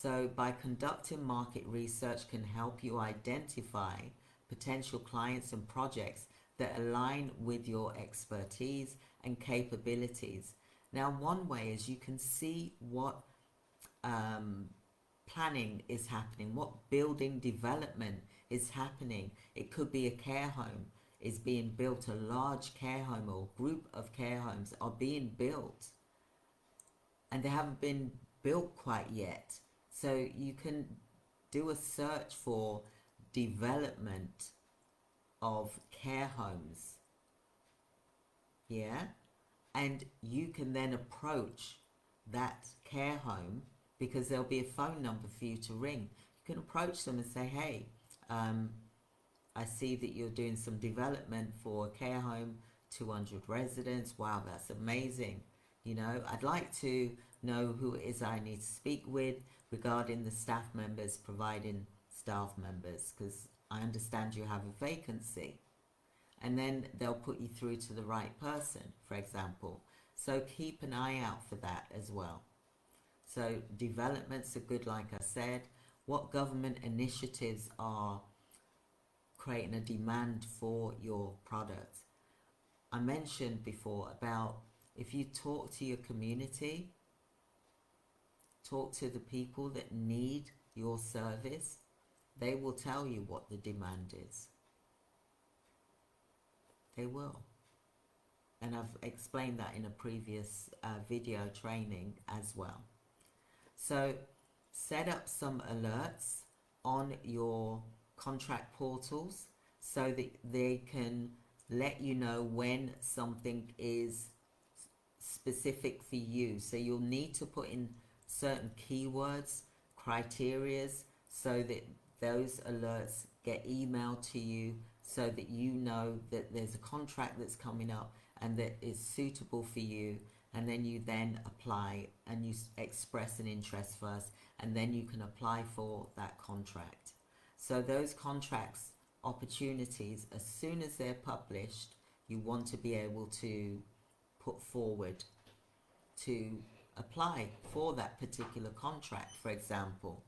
So by conducting market research can help you identify potential clients and projects that align with your expertise and capabilities. Now, one way is you can see what planning is happening, what building development is happening. It could be a care home is being built, a large care home or group of care homes are being built and they haven't been built quite yet. So you can do a search for development of care homes, yeah, and you can then approach that care home because there'll be a phone number for you to ring. You can approach them and say, hey, I see that you're doing some development for a care home, 200 residents. Wow, that's amazing. You know, I'd like to know who it is I need to speak with regarding the staff members providing staff members, because I understand you have a vacancy. And then they'll put you through to the right person, for example. So keep an eye out for that as well. So developments are good, like I said. What government initiatives are creating a demand for your product? I mentioned before about if you talk to your community, talk to the people that need your service, they will tell you what the demand is. They will. And I've explained that in a previous video training as well. So set up some alerts on your contract portals so that they can let you know when something is specific for you. So you'll need to put in certain keywords, criterias, so that those alerts get emailed to you so that you know that there's a contract that's coming up and that is suitable for you, and then you then apply and you express an interest first, and then you can apply for that contract. So those contracts, opportunities, as soon as they're published, you want to be able to put forward to apply for that particular contract, for example.